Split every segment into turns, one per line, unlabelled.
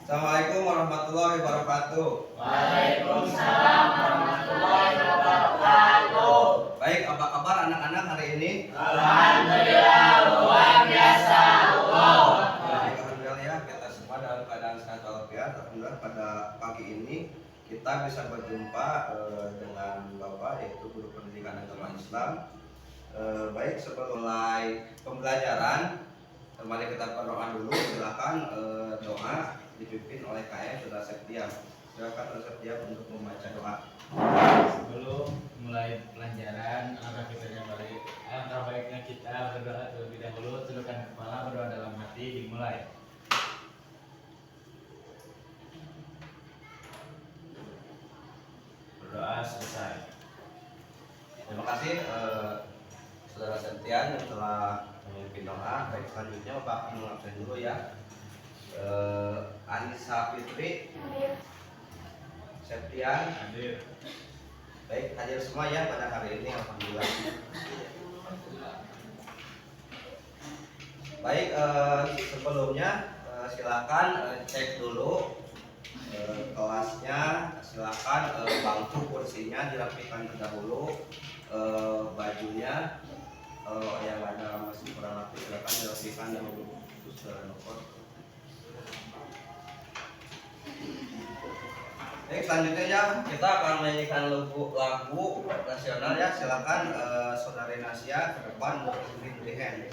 Assalamualaikum warahmatullahi wabarakatuh.
Waalaikumsalam warahmatullahi wabarakatuh.
Baik, apa kabar anak-anak hari ini?
Alhamdulillah luar biasa. Wow.
Baik, alhamdulillah ya, kita semua dalam keadaan sehat walafiat. Alhamdulillah pada pagi ini kita bisa berjumpa dengan Bapak yaitu Guru Pendidikan Agama Islam. Baik, sebelum mulai pembelajaran, mari kita berdoa dulu. Silakan doa dipimpin oleh KM Saudara Septian. Silakan Saudara Septian untuk membaca doa.
Sebelum mulai pelajaran, alangkah baiknya kita berdoa terlebih dahulu. Tundukkan kepala, berdoa dalam hati, dimulai. Berdoa selesai.
Terima kasih Saudara Septian yang telah memimpin doa. Baik, selanjutnya Bapak mengabsen dulu ya. Anissa Fitri, Septian,
Hadir.
baik, hadir semua ya pada hari ini, alhamdulillah. Baik, sebelumnya silakan cek dulu kelasnya. Silakan bangku kursinya dirapikan terdahulu, bajunya yang ada masih kurang rapi silakan dirapikan dahulu. Baik, selanjutnya ya kita akan menyanyikan lagu nasional ya. Silakan Saudari Nasya ke depan untuk beri hand.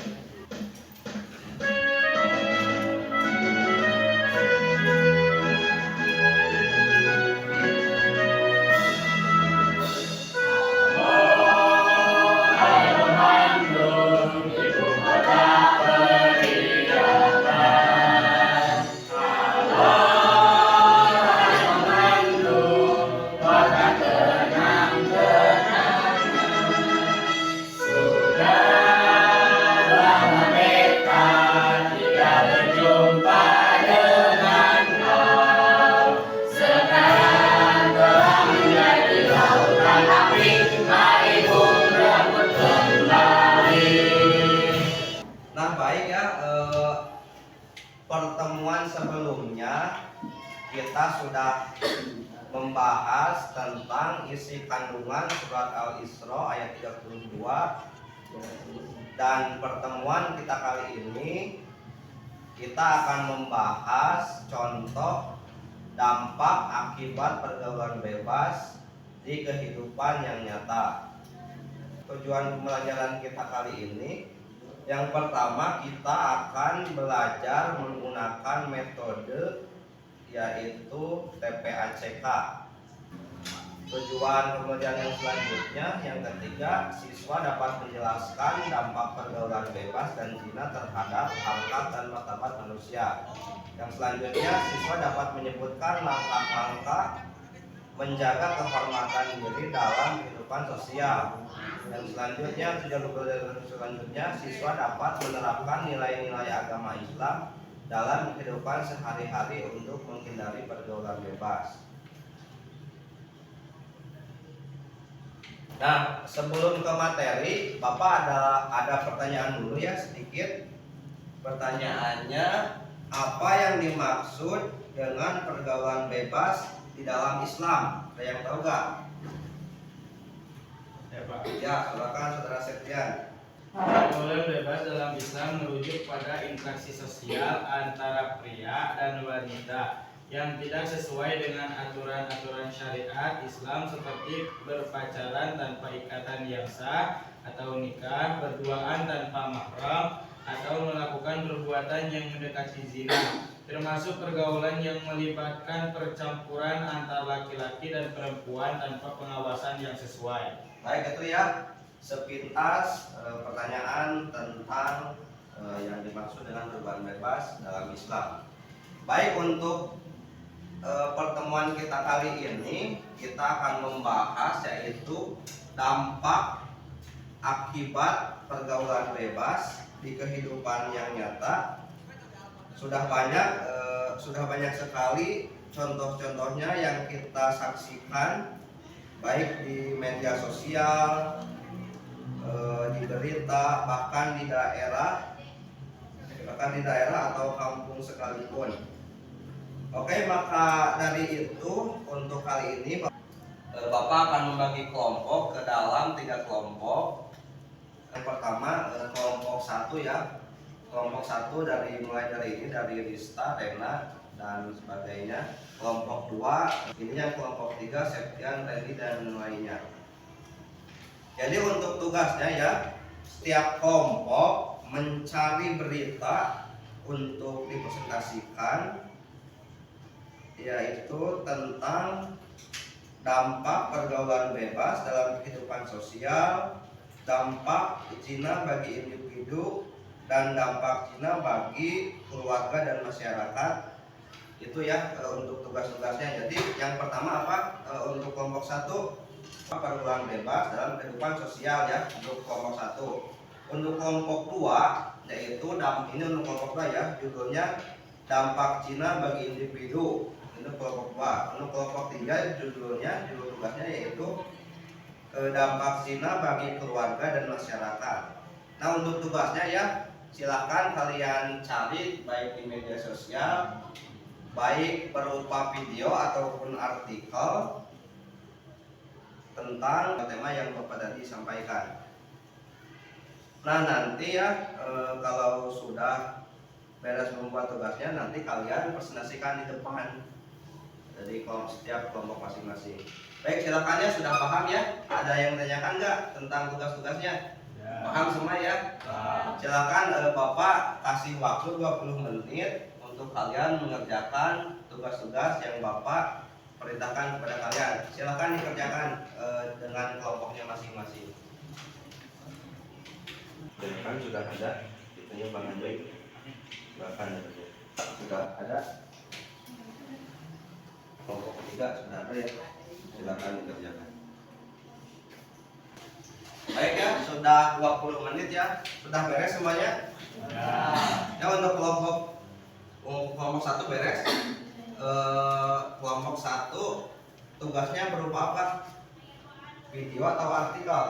Pertemuan sebelumnya kita sudah membahas tentang isi kandungan surat Al-Isra ayat 32, dan pertemuan kita kali ini kita akan membahas contoh dampak akibat pergaulan bebas di kehidupan yang nyata. Tujuan pembelajaran kita kali ini, yang pertama kita akan belajar menggunakan metode yaitu TPACK. Tujuan pembelajaran yang selanjutnya, yang ketiga, siswa dapat menjelaskan dampak pergaulan bebas dan zina terhadap harkat dan martabat manusia. Yang selanjutnya, siswa dapat menyebutkan langkah-langkah menjaga kehormatan diri dalam kehidupan sosial. Yang selanjutnya, tujuan pembelajaran selanjutnya, siswa dapat menerapkan nilai-nilai agama Islam dalam kehidupan sehari-hari untuk menghindari pergaulan bebas. Nah, sebelum ke materi, Bapak ada pertanyaan dulu ya sedikit. Pertanyaannya, apa yang dimaksud dengan pergaulan bebas di dalam Islam? Ada yang tahu nggak?
Ya, Pak.
Ya, silakan Saudara Septian.
Pergaulan bebas dalam Islam merujuk pada interaksi sosial antara pria dan wanita yang tidak sesuai dengan aturan-aturan syariat Islam seperti berpacaran tanpa ikatan yang sah atau nikah, berduaan tanpa mahram, atau melakukan perbuatan yang mendekati zina, termasuk pergaulan yang melibatkan percampuran antar laki-laki dan perempuan tanpa pengawasan yang sesuai.
Baik, itu ya sepintas pertanyaan tentang yang dimaksud dengan pergaulan bebas dalam Islam. Baik, untuk pertemuan kita kali ini kita akan membahas yaitu dampak akibat pergaulan bebas di kehidupan yang nyata. Sudah banyak sekali contoh-contohnya yang kita saksikan baik di media sosial, di berita, bahkan di daerah atau kampung sekalipun. Oke, maka dari itu untuk kali ini Bapak akan membagi kelompok ke dalam 3 kelompok. Yang pertama kelompok 1 ya. Kelompok 1 mulai dari ini, dari Rista, Rena dan sebagainya. Kelompok 2 ini yang kelompok 3 Septian, Reni dan lainnya. Jadi untuk tugasnya ya, setiap kelompok mencari berita untuk dipresentasikan, yaitu tentang dampak pergaulan bebas dalam kehidupan sosial, dampak zina bagi individu, dan dampak zina bagi keluarga dan masyarakat. Itu ya untuk tugas-tugasnya. Jadi yang pertama apa? Untuk kelompok 1 pergaulan bebas dalam kehidupan sosial ya, untuk kelompok 1. Untuk kelompok 2 yaitu ini untuk kelompok 2 ya, judulnya dampak zina bagi individu. Untuk kelompok 2. Untuk kelompok 3 judul tugasnya yaitu dampak zina bagi keluarga dan masyarakat. Nah, untuk tugasnya ya, silakan kalian cari baik di media sosial, baik berupa video ataupun artikel tentang tema yang Bapak tadi sampaikan. Nah, nanti ya kalau sudah beres membuat tugasnya, nanti kalian presentasikan di depan dari setiap kelompok masing-masing. Baik, silakan ya, sudah paham ya? Ada yang tanyakan nggak tentang tugas-tugasnya? Ya. Paham semua ya? Silakan Bapak kasih waktu 20 menit untuk kalian mengerjakan tugas-tugas yang Bapak perintahkan kepada kalian. Silakan dikerjakan dengan kelompoknya masing-masing. Kan sudah ada, itunya Bang Anjoy. Silakan sudah ada. Kelompok 3 sudah ada ya, silakan dikerjakan. Baik ya, sudah 20 menit ya, sudah beres semuanya? Ya, untuk kelompok 1 beres. Kelompok 1 tugasnya berupa apa? Video atau artikel?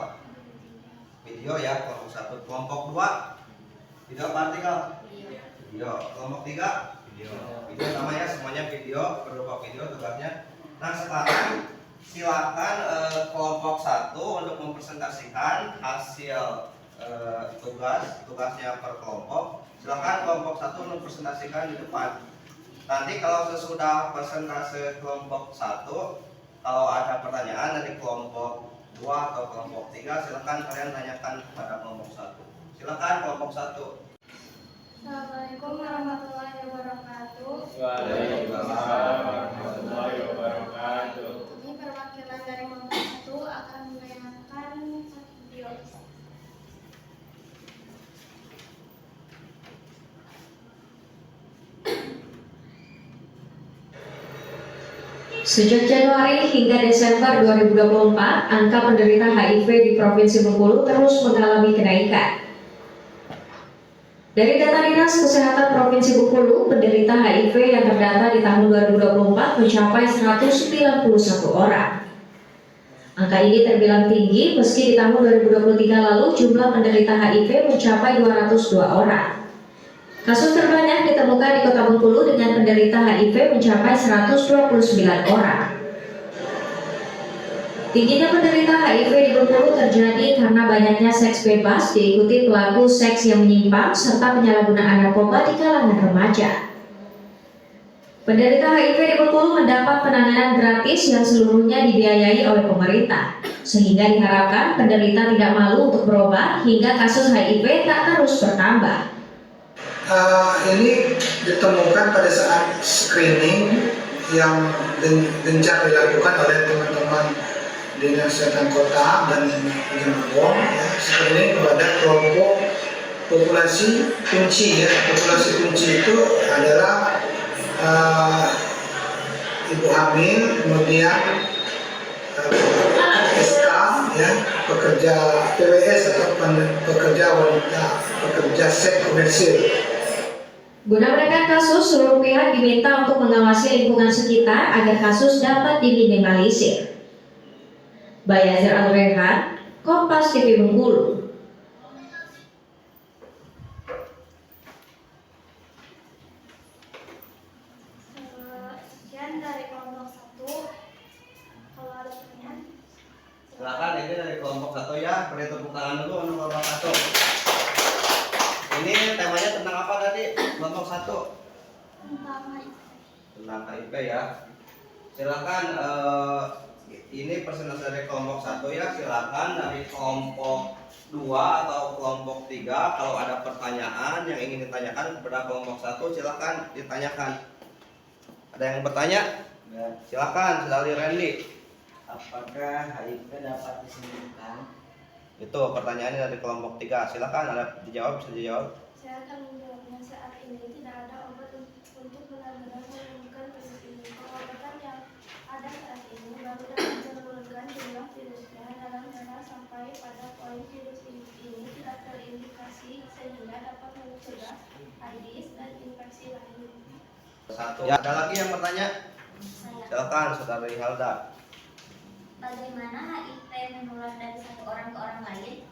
Video ya, kelompok 1. Kelompok 2 video atau artikel? Video. Kelompok 3 video sama ya, semuanya video, berupa video tugasnya. Nah, sekarang silakan kelompok 1 untuk mempresentasikan hasil tugasnya per kelompok. Silakan kelompok 1 untuk presentasikan di depan. Nanti kalau sesudah presentasi kelompok 1, kalau ada pertanyaan dari kelompok 2 atau kelompok 3, silakan kalian tanyakan kepada kelompok 1. Silakan kelompok 1.
Assalamualaikum warahmatullahi wabarakatuh.
Waalaikumsalam warahmatullahi wabarakatuh.
Ini perwakilan dari kelompok 1 akan menayangkan video.
Sejak Januari hingga Desember 2024, angka penderita HIV di Provinsi Bengkulu terus mengalami kenaikan. Dari data Dinas Kesehatan Provinsi Bengkulu, penderita HIV yang terdata di tahun 2024 mencapai 191 orang. Angka ini terbilang tinggi meski di tahun 2023 lalu jumlah penderita HIV mencapai 202 orang. Kasus terbanyak ditemukan di Kota Bengkulu dengan penderita HIV mencapai 129 orang. Tingginya penderita HIV di Bengkulu terjadi karena banyaknya seks bebas diikuti pelaku seks yang menyimpang serta penyalahgunaan narkoba di kalangan remaja. Penderita HIV di Bengkulu mendapat penanganan gratis yang seluruhnya dibiayai oleh pemerintah, sehingga diharapkan penderita tidak malu untuk berobat hingga kasus HIV tak terus bertambah.
Ini ditemukan pada saat screening yang gencar dilakukan oleh teman-teman Dinas Kesehatan Kota dan Jemberwong, ya, screening pada kelompok populasi kunci ya. Populasi kunci itu adalah ibu hamil, kemudian SK ya, pekerja PWS atau pekerja wanita, pekerja seks komersil.
Guna menekan kasus, seluruh pihak diminta untuk mengawasi lingkungan sekitar agar kasus dapat diminimalisir. Bayazir Al-Rehan, Kompas TV Bengkulu.
1 ya. Beri tepuk tangan dulu untuk kelompok 1. Ini temanya tentang apa tadi? Kelompok 1
Tentang HIV.
tentang HIV ya. Silakan ini presentasi dari kelompok 1 ya. Silakan dari kelompok 2 atau kelompok 3 kalau ada pertanyaan yang ingin ditanyakan kepada kelompok 1 silakan ditanyakan. Ada yang bertanya? Silakan, saudari Randy.
Apakah HIV dapat disembuhkan?
Itu pertanyaannya dari kelompok 3. Silakan, ada dijawab, bisa dijawab.
Saya akan menjawabnya. Saat ini tidak ada obat untuk benar-benar menyembuhkan virus ini. Pengobatan yang ada saat ini baru dapat menurunkan jumlah virusnya dalam darah sampai pada poin virus ini tidak terindikasi sehingga dapat mencegah AIDS dan infeksi lain.
1. Ya, ada lagi yang bertanya?
Saya.
Silakan, saudari Halda.
Bagaimana HIV menular dari satu orang ke orang lain?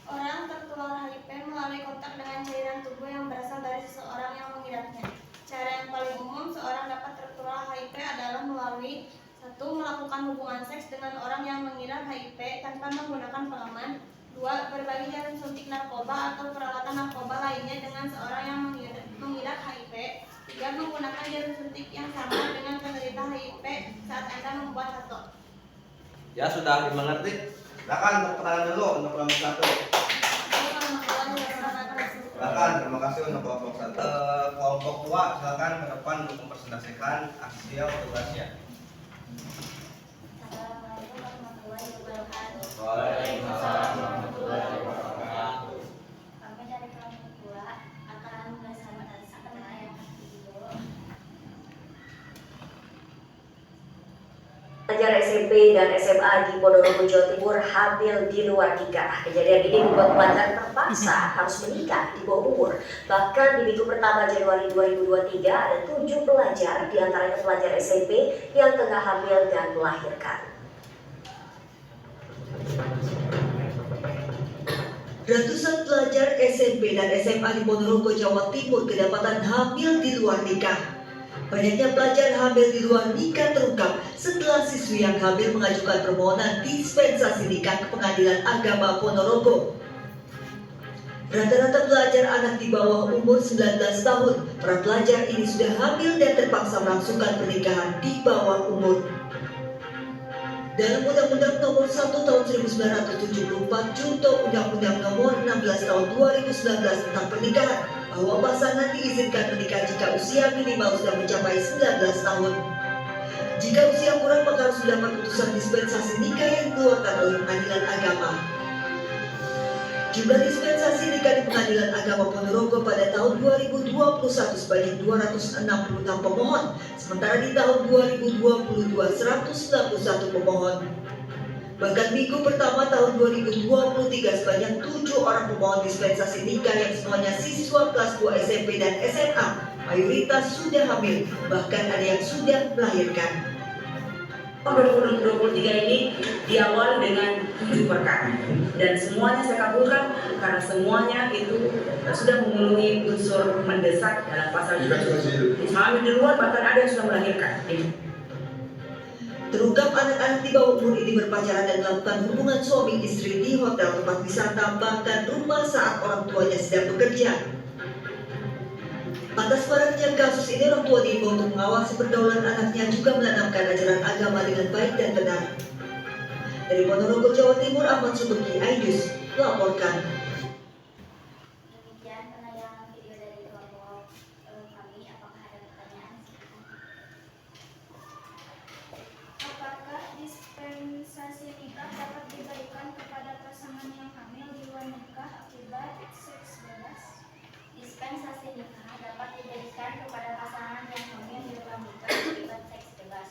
Orang tertular HIV melalui kontak dengan cairan tubuh yang berasal dari seseorang yang mengidapnya. Cara yang paling umum seorang dapat tertular HIV adalah melalui 1. Melakukan hubungan seks dengan orang yang mengidap HIV tanpa menggunakan pengaman. 2. Berbagi jarum suntik narkoba atau peralatan narkoba lainnya dengan seorang yang mengidap HIV. 3. Menggunakan jarum suntik yang sama dengan penderita HIV saat Anda membuat tato.
Ya, sudah dimengerti? Silakan tepuk tangan dulu untuk kelompok 1. Silakan, terima kasih untuk kelompok 1. Kelompok 2 silakan ke depan untuk mempresentasikan hasil tugasnya.
Assalamualaikum warahmatullahi wabarakatuh.
Waalaikumsalam warahmatullahi wabarakatuh.
Kami dari kelompok 2 akan mempresentasikan yang video.
Pelajar SMP dan SMA di Ponorogo, Jawa Timur hamil di luar nikah. Kejadian ini membuat pelajar terpaksa harus menikah di bawah umur. Bahkan di minggu pertama Januari 2023 ada 7 pelajar, diantaranya pelajar SMP yang tengah hamil dan melahirkan.
Ratusan pelajar SMP dan SMA di Ponorogo, Jawa Timur kedapatan hamil di luar nikah. Banyaknya pelajar hamil di luar nikah terungkap setelah siswi yang hamil mengajukan permohonan dispensasi nikah ke Pengadilan Agama Ponorogo. Rata-rata pelajar anak di bawah umur 19 tahun. Para pelajar ini sudah hamil dan terpaksa melangsungkan pernikahan di bawah umur. Dalam Undang-Undang Nomor 1 Tahun 1974 Junto Undang-Undang Nomor 16 Tahun 2019 tentang pernikahan, bahwa pasangan diizinkan menikah jika usia minimal sudah mencapai 19 tahun. Jika usia kurang maka harus mendapat putusan dispensasi nikah yang dikeluarkan oleh Pengadilan Agama. Jumlah dispensasi nikah di Pengadilan Agama Ponorogo pada tahun 2021 sebanyak 266 pemohon, sementara di tahun 2022 191 pemohon. Bahkan minggu pertama tahun 2023 sebanyak 7 orang pemohon dispensasi nikah yang semuanya siswa kelas 2 SMP dan SMA, mayoritas sudah hamil, bahkan ada yang sudah melahirkan.
Tahun 2023 ini diawali dengan 7 perkara dan semuanya saya kabulkan karena semuanya itu sudah memenuhi unsur mendesak dalam pasal hamil di luar, bahkan ada yang sudah melahirkan.
Terungkap anak-anak di bawah umur ini berpacaran dan melakukan hubungan suami istri di hotel tempat wisata, bahkan rumah saat orang tuanya sedang bekerja. Atas maraknya kasus ini, orang tua diimbau untuk mengawasi pergaulan anaknya, juga menanamkan ajaran agama dengan baik dan benar. Dari Ponorogo, Jawa Timur, Ahmad Subeki Aidus melaporkan.
Demikian penayangan video dari kelompok kami. Apakah ada pertanyaan?
Apakah dispensasi nikah dapat diberikan kepada pasangan yang hamil di luar nikah akibat seks bebas?
Dispensasi nikah dapat diberikan kepada pasangan yang hamil di luar nikah akibat seks bebas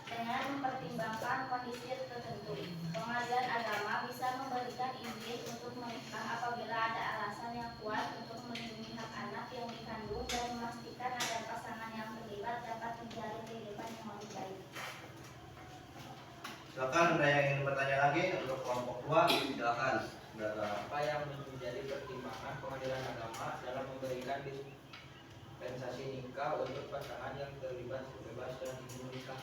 dengan mempertimbangkan kondisi tertentu. Pengadilan Agama bisa memberikan izin untuk menikah apabila ada alasan yang kuat untuk melindungi hak anak yang dikandung dan memastikan agar pasangan yang terlibat dapat menjalin kehidupan yang lebih baik.
Silakan, ada yang ingin bertanya lagi untuk kelompok 2? Silakan.
Apa yang menjadi pertimbangan Pengadilan Agama dalam memberikan dispensasi nikah untuk pasangan yang terlibat bebas dan ingin menikah?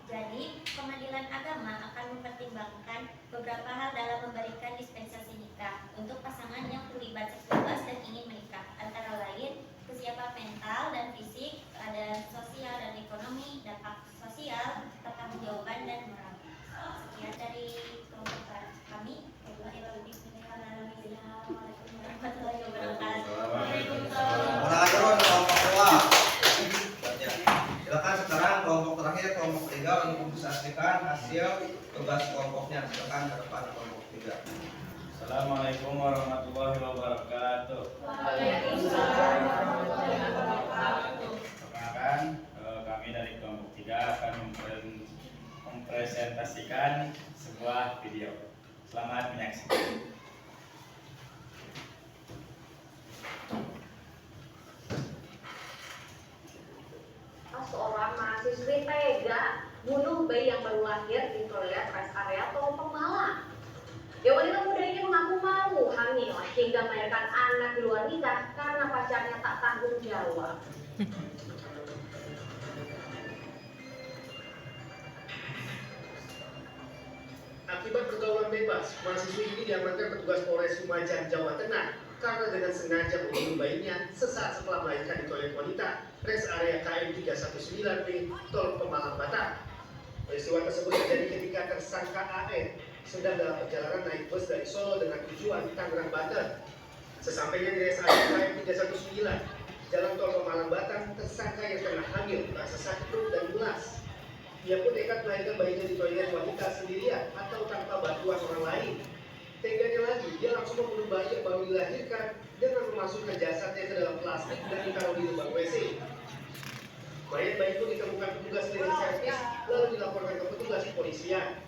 Jadi, Pengadilan Agama akan mempertimbangkan beberapa hal dalam memberikan dispensasi nikah untuk pasangan yang terlibat seks bebas dan ingin menikah, antara lain kesiapan mental dan fisik, keadaan sosial dan ekonomi, dampak sosial, pertanggungjawaban dan moral. Sekian dari kelompok kami. Assalamualaikum warahmatullahi wabarakatuh.
Mulai dulu kelompok 2. Silakan sekarang kelompok terakhir, kelompok 3 untuk mempresentasikan hasil tugas kelompoknya. Silakan ke depan kelompok 3.
Assalamualaikum warahmatullahi wabarakatuh.
Waalaikumsalam warahmatullahi wabarakatuh.
Perkenalkan, kami dari kelompok 3 akan mempresentasikan sebuah video. Selamat menyaksikan.
Seorang mahasiswi tega bunuh bayi yang baru lahir di toilet rest area Tol Pemalang. Wanita muda ini mengaku malu hamil hingga melahirkan anak di luar nikah karena pacarnya tak tanggung jawab.
Akibat pergaulan bebas, mahasiswi ini diamankan petugas Polres Lumajang, Jawa Tengah karena dengan sengaja membunuh bayinya sesaat setelah melahirkan di toilet wanita rest area KM 319B Tol Pemalang, Batam. Peristiwa tersebut terjadi ketika tersangka AN sedang dalam perjalanan naik bus dari Solo dengan tujuan Tangerang, Banten. Sesampainya di rest area KM 319 Jalan Tol Pemalang, Batam, tersangka yang tengah hamil merasa sakit perut dan mulas. Ia pun nekat melahirkan bayinya di toilet wanita sendirian atau tanpa bantuan orang lain. Teganya lagi, dia langsung membunuh bayi yang baru dilahirkan dengan memasukkan jasadnya ke dalam plastik dan ditaruh di lubang WC. Mayat bayi pun ditemukan petugas cleaning service lalu dilaporkan ke petugas kepolisian.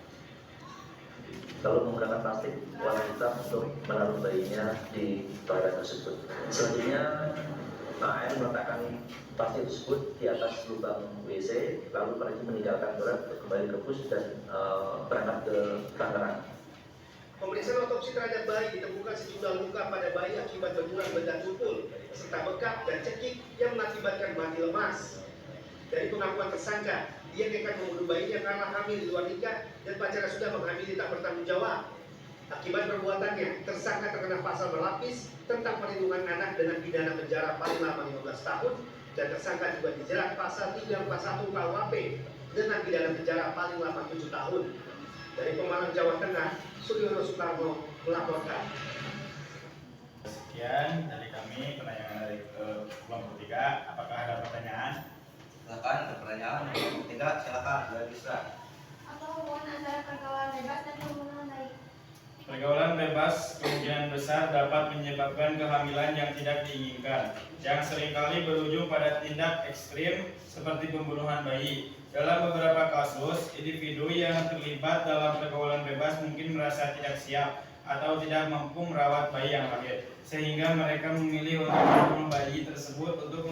Lalu menggunakan plastik warna hitam untuk menaruh bayinya di toilet tersebut. Selanjutnya, AN meletakkan plastik tersebut di atas lubang WC, lalu pergi meninggalkan toilet untuk kembali ke bus dan berangkat ke Tangerang.
Pemeriksaan otopsi terhadap bayi ditemukan sejumlah luka pada bayi akibat benturan benda tumpul, serta bekak dan cekik yang mengakibatkan mati lemas. Dari pengakuan tersangka, dia nekat membunuh bayinya karena hamil di luar nikah dan pacarnya sudah menghamili tak bertanggung jawab. Akibat perbuatannya, tersangka terkena pasal berlapis tentang perlindungan anak dengan pidana penjara paling lama 15 tahun dan tersangka juga dijerat pasal 341 KUHP dengan pidana penjara paling lama 7 tahun. Dari Pemalang, Jawa Tengah, Suryono Sukarno melaporkan.
Sekian dari kami penayangan dari kelompok 3. Apakah ada pertanyaan?
Silakan ada pertanyaan. Kelompok 3 silakan Bisa.
Apa hubungan antara pergaulan bebas dan pembunuhan bayi?
Pergaulan bebas kemungkinan besar dapat menyebabkan kehamilan yang tidak diinginkan, yang seringkali berujung pada tindak ekstrim seperti pembunuhan bayi. Dalam beberapa kasus, individu yang terlibat dalam pergaulan bebas mungkin merasa tidak siap atau tidak mampu merawat bayi yang lahir, sehingga mereka memilih untuk membunuh bayi tersebut untuk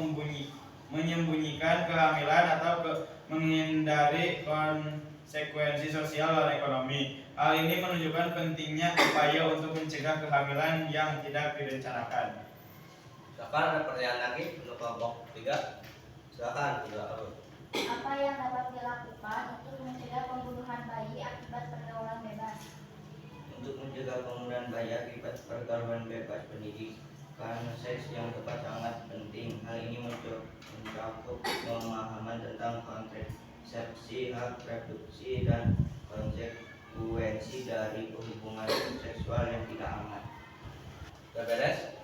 menyembunyikan kehamilan atau menghindari konsekuensi sosial dan ekonomi. Hal ini menunjukkan pentingnya upaya untuk mencegah kehamilan yang tidak direncanakan.
Silakan ada pertanyaan lagi untuk kelompok 3. Silakan
Apa yang dapat dilakukan untuk mencegah pembunuhan bayi akibat pergaulan bebas?
Untuk mencegah pembunuhan bayi akibat pergaulan bebas, pendidikan seks yang tepat sangat penting. Hal ini mencakup pemahaman tentang konsepsi hak reproduksi dan konsekuensi dari hubungan seksual yang tidak aman. Sudah beres?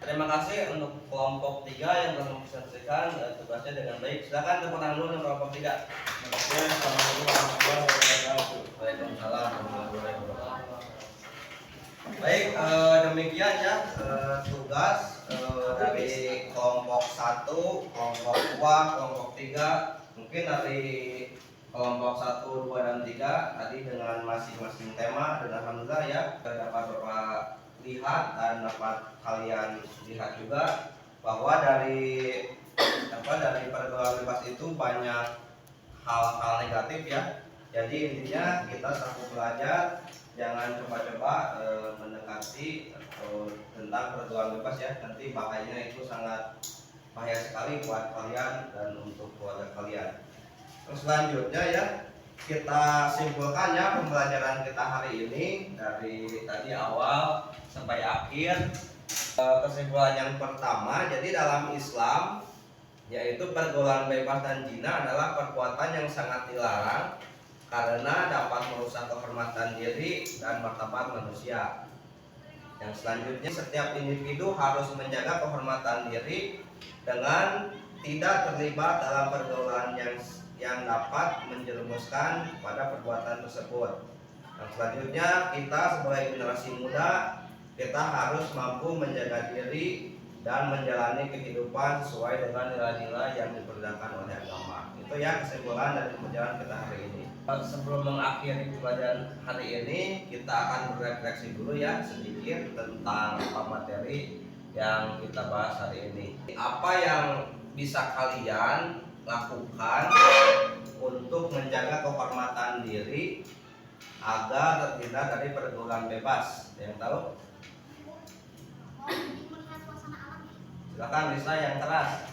Terima kasih untuk kelompok 3 yang telah mempresentasikan tugasnya dengan baik. Silakan tepuk tangan dulu untuk kelompok 3.
Terima kasih. Assalamualaikum warahmatullahi wabarakatuh.
Waalaikumsalam warahmatullahi wabarakatuh. Baik, demikian ya tugas dari kelompok 1, kelompok 2, kelompok 3. Mungkin dari kelompok 1, 2, dan 3 tadi dengan masing-masing tema, dan alhamdulillah ya dapat Bapak lihat dan dapat kalian lihat juga bahwa dari pergaulan bebas itu banyak hal-hal negatif ya. Jadi intinya kita selalu belajar, jangan coba-coba mendekati tentang pergaulan bebas ya. Nanti bahayanya itu sangat bahaya sekali buat kalian dan untuk keluarga kalian. Selanjutnya ya, kita simpulkannya pembelajaran kita hari ini dari tadi awal sampai akhir. Kesimpulan yang pertama, jadi dalam Islam yaitu pergaulan bebas dan zina adalah perbuatan yang sangat dilarang karena dapat merusak kehormatan diri dan martabat manusia. Yang selanjutnya, setiap individu harus menjaga kehormatan diri dengan tidak terlibat dalam pergaulan yang dapat menjerumuskan pada perbuatan tersebut. Yang selanjutnya, kita sebagai generasi muda, kita harus mampu menjaga diri dan menjalani kehidupan sesuai dengan nilai-nilai yang diperintahkan oleh agama. Itu ya kesimpulan dari pembelajaran kita hari ini. Sebelum mengakhiri pembelajaran hari ini, kita akan berefleksi dulu ya sedikit tentang materi yang kita bahas hari ini. Apa yang bisa kalian lakukan untuk menjaga kehormatan diri agar terhindar dari pergaulan bebas? Yang tahu? Silakan Lisa yang keras.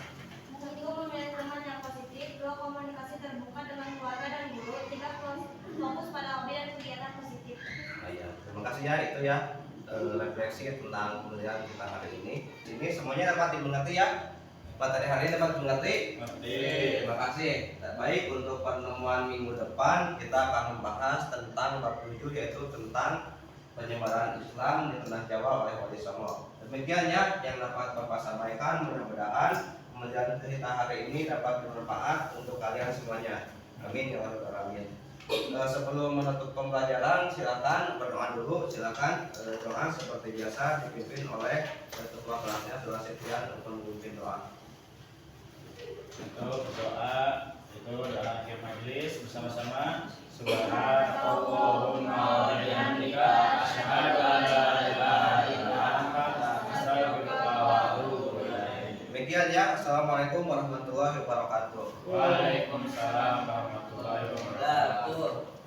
1. Memilih teman yang positif. 2. Komunikasi terbuka dengan keluarga dan guru. 3. Fokus pada hobi dan kegiatan positif.
Nah, ya. Terima kasih ya, itu ya refleksi tentang pembelajaran kita hari ini. Ini semuanya dapat dimengerti ya. Materi hari ini dapat dimengerti. Terima kasih. Baik, untuk pertemuan minggu depan kita akan membahas tentang bab 7, yaitu tentang penyebaran Islam di tanah Jawa oleh Wali Songo. Demikian ya yang dapat Bapak sampaikan. Mudah-mudahan pembelajaran kita hari ini dapat bermanfaat untuk kalian semuanya. Amin ya rabbal alamin. Sebelum menutup pembelajaran, silakan berdoa dulu. Silakan doa seperti biasa dipimpin oleh ketua kelasnya, Saudara Septian, untuk memimpin doa.
Itu berdoa itu adalah akhir majelis bersama-sama. Subhanallahumma wa bihamdika asyhadu an la ilaha illa anta astaghfiruka wa atubu ilaik.
Demikian ya. Assalamualaikum warahmatullahi wabarakatuh.
Waalaikumsalam warahmatullahi wabarakatuh.